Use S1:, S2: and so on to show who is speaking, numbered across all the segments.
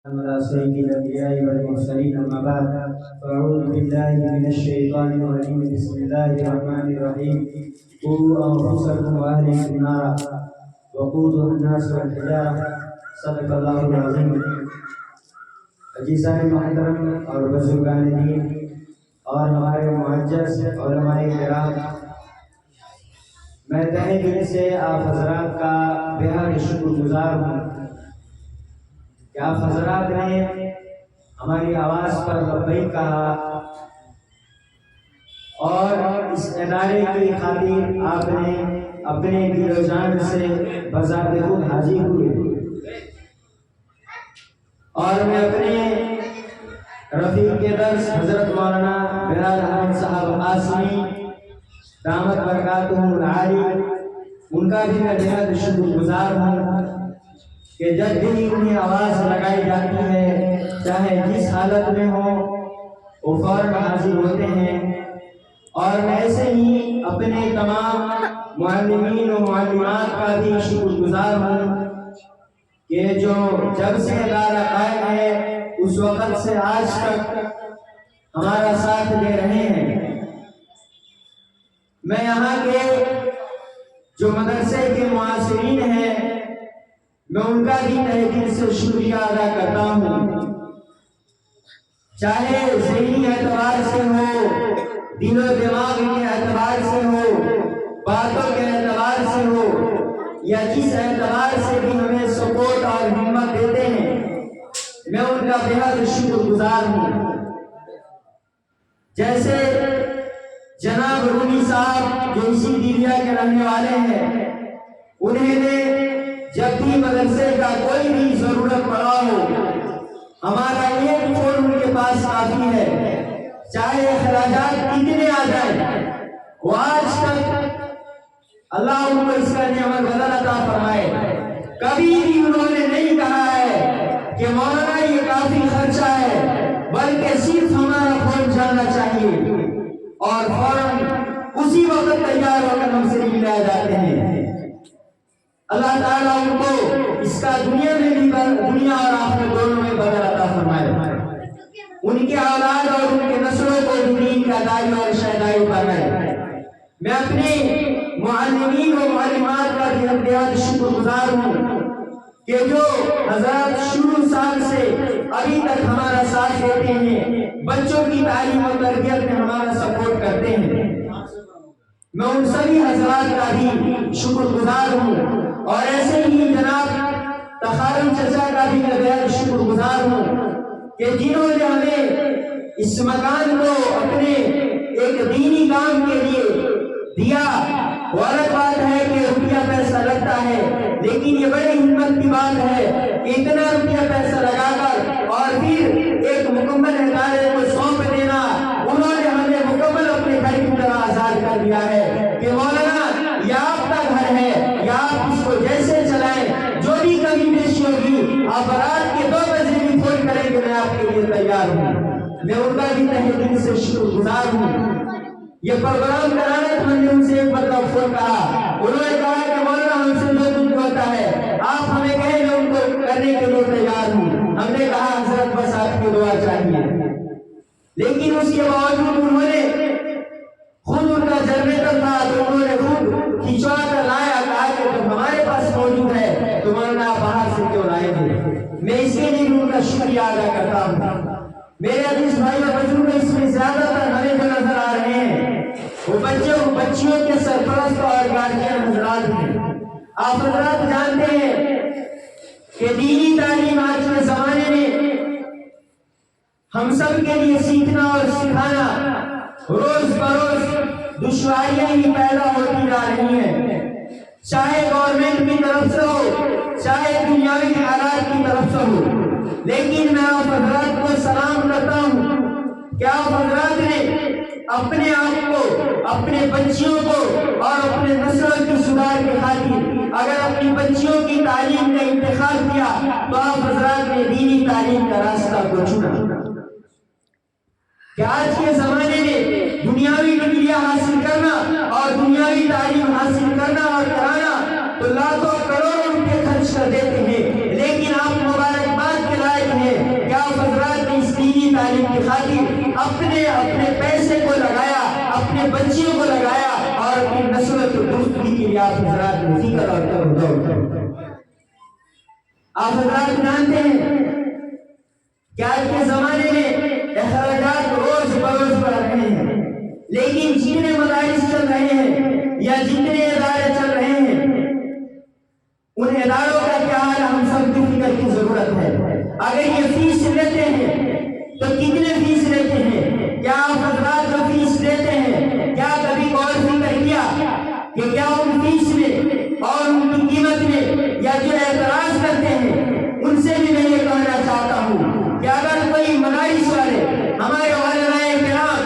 S1: على سيد الأنبياء والمرسلين أما بعد فأعوذ بالله من الشيطان الرجيم بسم الله الرحمن الرحيم قوا أنفسكم وأهلكم نارا وقودها الناس والحجارة صدق الله العظيم. عزیزان محترم اور بزرگان دین اور ہمارے معزز علماء کرام، میں تہہ دل سے آپ حضرات کا بہت شکر گزار ہوں کہ آپ حضرات نے ہماری آواز پر لبیک کہا اور اس ادارے کی خاطر آپ نے اپنے دل و جان سے بذات خود حاضر ہوئے. اور میں اپنے رفیق کے درس حضرت مولانا بلال احمد صاحب قاسمی دامت برکاتہم العالی، ان کا بھی میں بہت شکر گزار ہوں کہ جب بھی انہیں آواز لگائی جاتی ہے چاہے جس حالت میں ہو وہ فوراً حاضر ہوتے ہیں. اور میں ایسے ہی اپنے تمام معلمین و معلمات کا بھی شکر گزار ہوں کہ جو جب سے ادارہ قائم ہے اس وقت سے آج تک ہمارا ساتھ دے رہے ہیں. میں یہاں کے جو مدرسے کے معاصرین ہیں میں ان کا بھی تہہ دل سے شکریہ ادا کرتا ہوں، چاہے ذہنی اعتبار سے ہو، دل و دماغ کے اعتبار سے ہو، باتوں کے اعتبار سے ہو، یا جس اعتبار سے بھی ہمیں سپورٹ اور ہمت دیتے ہیں میں ان کا بہت شکر گزار ہوں. جیسے جناب رومی صاحب جو اسی دلیا کے رہنے والے ہیں، انہیں نے جب بھی مدرسے کا کوئی بھی ضرورت پڑا ہو ہمارا ایک فون ان کے پاس کافی ہے، چاہے اخراجات کتنے آ جائیں وہ آج تک اللہ ان کو اس کا نعمت بدل عطا فرمائے. کبھی بھی انہوں نے نہیں کہا ہے کہ مولانا یہ کافی خرچہ ہے، بلکہ صرف ہمارا فون جاننا چاہیے اور فوراً اسی وقت تیار ہو کر ہم سے ملائے جاتے ہیں. اللہ تعالیٰ ان کو اس کا دنیا میں بھی دنیا اور آخرت دونوں میں بدل عطا فرمائے، ان کے اولاد اور ان کے نسلوں کو دین کا دائی اور شہدائی بنائے. میں اپنے معلمین و معلمات کا بھی بہت شکر گزار ہوں کہ جو حضرات شروع سال سے ابھی تک ہمارا ساتھ دیتے ہیں، بچوں کی تعلیم و تربیت میں ہمارا سپورٹ کرتے ہیں. میں ان سبھی حضرات کا بھی شکر گزار ہوں اور ایسے ہی جناب تخارم چچا کا بھی میں بہت شکر گزار ہوں کہ جنہوں نے ہمیں اس مکان کو اپنے ایک دینی کام کے لیے دیا. وہ الگ بات ہے کہ روپیہ پیسہ لگتا ہے، لیکن یہ بڑی ہمت کی بات ہے کہ اتنا روپیہ پیسہ لگا کر اور پھر ایک مکمل ادارے کو سونپ دینا. انہوں نے ہمیں مکمل اپنے گھر کی طرح آزاد کر دیا ہے کہ مولانا یہ آپ کا گھر ہے، یا آپ اس کو جیسے چلائیں، جو بھی کمی پیشی ہوگی آپ رات کے 2 بجے بھی فون کریں گے میں آپ کے لیے تیار ہوں. میں ان کا بھی تہہ دل سے شکر گزار ہوں. یہ پروگرام کرانا تھا، ہم نے ان سے ایک مرتبہ فون کہا، انہوں نے کہا کہ مولانا ہم سے جو کچھ ہوتا ہے آپ ہمیں کہیں میں ان کو کرنے کے لیے تیار ہوں. ہم نے کہا حضرت بس آپ کی دعا چاہیے. لیکن اس کے باوجود انہوں نے خود ان کا جنریٹر تھا تو انہوں نے خود کھینچوا کر لایا، کہا کہ جب ہمارے پاس موجود ہے تو مولانا باہر سے کیوں لائیں گے. میں اس کے لیے ان کا شکریہ ادا کرتا ہوں. میرے عزیز بھائی اور بزرگ، اس میں زیادہ تر ہمیں جو نظر آ رہے ہیں وہ بچیوں کے سرپرست اور گارجین حضرات ہیں. آپ حضرات جانتے ہیں کہ دینی تعلیم آج کے زمانے میں ہم سب کے لیے سیکھنا اور سکھانا روز بروز دشواریاں ہی پیدا ہوتی جا رہی ہیں، چاہے گورنمنٹ کی طرف سے ہو چاہے دنیاوی حالات کی طرف سے ہو. لیکن میں آپ حضرات کو سلام کرتا ہوں کہ آپ حضرات نے اپنے آپ کو، اپنے بچیوں کو اور اپنے نسل کی سدھار کی خاطر اگر اپنی بچیوں کی تعلیم کا انتخاب کیا تو آپ حضرات نے دینی تعلیم کا راستہ کو چنا. کہ آج کے زمانے میں دنیاوی ڈگریاں حاصل کرنا اور دنیاوی تعلیم حاصل کرنا اور کرانا تو لاکھوں کروڑوں روپے خرچ کر دیتے ہیں، لیکن آپ مبارکباد کے لائق ہیں نے اپنے پیسے کو لگایا، اپنے بچیوں کو لگایا اور اپنی نسل کی درستگی کے لیے آپ حضرات نے فکر اور توجہ۔ آپ حضرات جانتے ہیں کہ آج کے زمانے میں اخراجات روز بروز بڑھ رہے ہیں، لیکن جتنے مدارس چل رہے ہیں یا جتنے ادارے چل رہے ہیں، ان اداروں کا کیا حال ہم سب کی فکر کی ضرورت ہے۔ اگر یہ فیس لیتے ہیں تو کتنے فیس لیتے ہیں؟ کیا آپ حضرات جو فیس لیتے ہیں کیا کبھی غور فکر کیا کہ کیا ان فیس میں اور ان کی قیمت میں یا جو اعتراض کرتے ہیں ان سے بھی میں یہ کہنا چاہتا ہوں کہ اگر کوئی مدارس والے ہمارے علماء کرام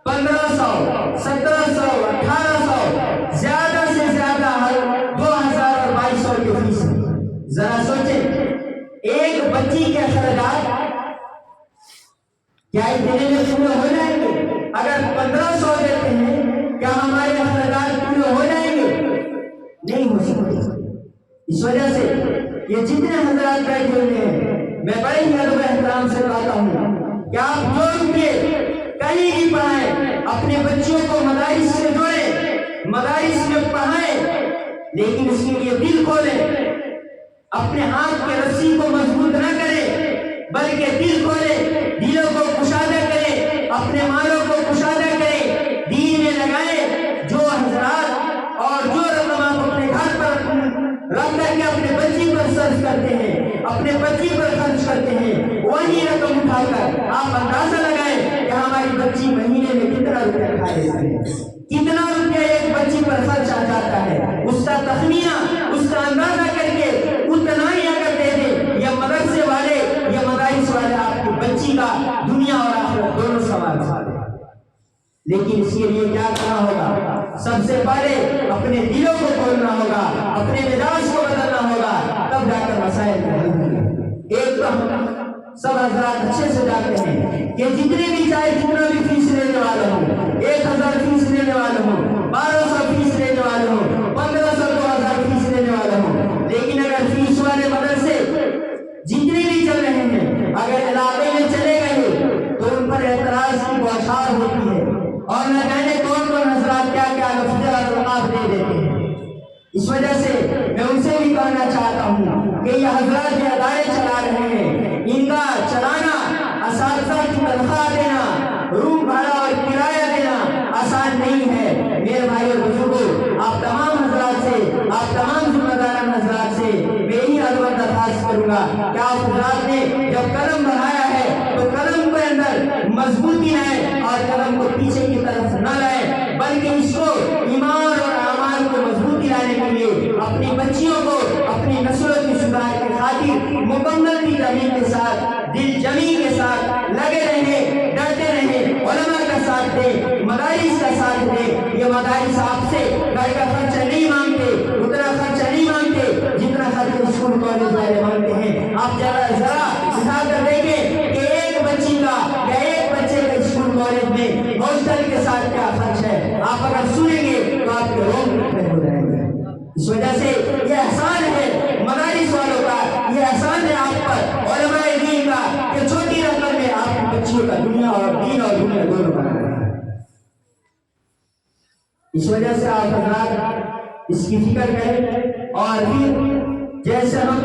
S1: 1500 1700 1800 زیادہ سے زیادہ 2000 اور 2200 کی فیس، ذرا سوچیں ایک بچی کے اخراجات کیا اس دینے میں پورے ہو جائیں گے؟ اگر 1500 دیتے ہیں کیا ہمارے اخراجات پورے ہو جائیں گے؟ نہیں ہو سکتے۔ اس وجہ سے یہ جتنے حضرات بیٹھے ہوئے ہیں میں بڑے ہی ادب احترام سے کہتا ہوں کہ آپ جو روپیے کہیں بھی پڑھائیں اپنے بچوں کو مدارس سے جوڑیں، مدارس میں پڑھائیں، لیکن اس کے لیے دل کھولیں، اپنے ہاتھ کے رسی کو مضبوط نہ کریں بلکہ دل کھولیں، دلوں کو کشادہ کریں، اپنے مالوں کو کشادہ کریں، دین میں لگائیں۔ جو حضرات اور جو رقم آپ اپنے گھر پر رکھ کر کے اپنے بچی پر صرف کرتے ہیں، اپنے بچی پر خرچ کرتے ہیں، وہی رقم اٹھا کر آپ اندازہ لگائیں کہ ہماری بچی مہینے میں کتنا روپیہ کھا لیتی ہے، کتنا روپیہ ایک بچی پر خرچ آ جاتا ہے۔ اس کا تخمینہ، اس کا اندازہ کر کے اتنا ہی اگر دے دیں یا مدرسے والے یا مدارس والے آپ کی بچی کا دنیا اور آخرت دونوں سوال دیں۔ لیکن اس کے لیے کیا کرنا ہوگا؟ سب سے پہلے اپنے دلوں کو کھولنا ہوگا، اپنے مزاج کو بدلنا ہوگا، تب جا کر مسائل کو حل ہوں گے۔ ایک تو سب حضرات اچھے سے جانتے ہیں کہ جتنے بھی چاہے جتنا بھی فیس لینے والے ہوں، 1000 فیس لینے والے ہوں، 1200 فیس لینے والے ہوں، 1500 2000 فیس لینے والے ہوں، لیکن اگر فیس والے مدرسے جتنے بھی چل رہے ہیں اگر علاقے میں چلے گئے تو ان پر اعتراض کی بوچھار ہوتی ہے اور نہ جانے کون کون حضرات کیا کیا لفظ اور القاب دے دیتے ہیں۔ اس وجہ سے میں ان سے بھی کہنا چاہتا ہوں کہ یہ حضرات جو ادارے چلا رہے ہیں ان کا چلانا، اساتذہ کی تنخواہ دینا، روم بھاڑا اور کرایہ دینا آسان نہیں ہے۔ میرے بھائی اور بزرگوں، آپ تمام حضرات سے، آپ تمام ذمہ داران حضرات سے میں یہی عظمت درخواست کروں گا کہ آپ حضرات نے جب قلم بڑھایا ہے تو قلم کے اندر مضبوطی لائیں اور قلم کو پیچھے کی طرف نہ لائیں، بلکہ اس کو ایمان اور اعمال کو مضبوطی لانے کے لیے اپنی بچیوں کو اپنی نسلوں کی سدھار کی خاطر مکمل دل جمی کے ساتھ، دل جمی کے ساتھ لگے رہیں، ڈرتے رہیں، علماء کا ساتھ دیں، مدارس کا ساتھ دیں۔ یہ مدارس آپ سے گھر کا خرچہ نہیں مانگتے، اتنا خرچہ نہیں مانگتے جتنا خرچ اسکول کالج والے مانگتے ہیں۔ آپ ذرا اٹھا کر دیکھیں کہ ایک بچی کا یا ایک بچے کا اسکول کالج میں ہاسٹل کے ساتھ کیا خرچ ہے۔ آپ اگر سنیں گے تو آپ کے روم کھڑے ہو جائیں گے۔ اس وجہ سے یہ احسان ہے مدارس والوں کا، یہ احسان ہے آپ پر علماء دین کا کہ چھوٹی رقم میں آپ کی بچیوں کا دنیا اور دین اور دنیا دونوں بنا رہے ہیں۔ اس وجہ سے آپ حضرات اس کی فکر کریں اور پھر جیسے ہم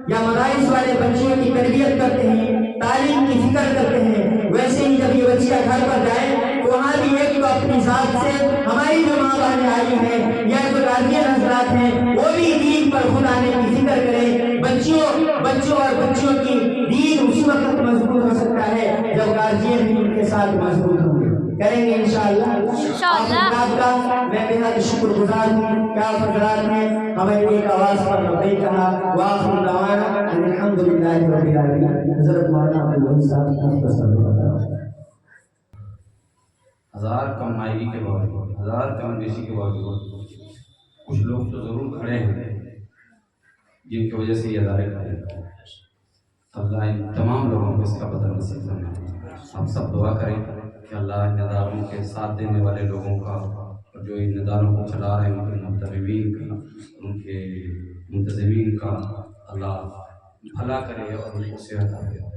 S1: یا مدارس والے بچیوں کی تربیت کرتے ہیں، تعلیم کی فکر کرتے ہیں، ویسے ہی جب یہ بچیاں گھر پر جائیں تو وہاں بھی ایک تو اپنی ذات سے ہماری جو ماں بہنیں آئی ہیں یا جو گارجین حضرات ہیں وہ بھی دین پر خود آنے کی فکر کریں۔ بچوں اور بچیوں کی دین اسی وقت مضبوط ہو سکتا ہے جب گارجین بھی ان کے ساتھ مضبوط ہوں گے۔ کریں گے انشاءاللہ۔ آپ کا میں بہت شکر گزار ہوں کہ آپ حضرات نے ہمیں ایک آواز پر لبیک کہا۔ وآخر دعوانا ان الحمدللہ رب العالمین۔ حضرت مولانا عبدالوہی صاحب
S2: ہزار کمائیگی کے باوجود، ہزار کمبیشی کے باوجود کچھ لوگ تو ضرور کھڑے ہیں جن کی وجہ سے یہ ادارے کھڑے ہیں۔ اللہ ان تمام لوگوں کو اس کا بدلہ نصیب فرمائے۔ آپ سب دعا کریں کہ اللہ ان اداروں کے ساتھ دینے والے لوگوں کا اور جو ان اداروں کو چلا رہے ہیں ان کے محترمین کا، ان کے منتظمین کا اللہ بھلا کرے اور ان کو صحت دے۔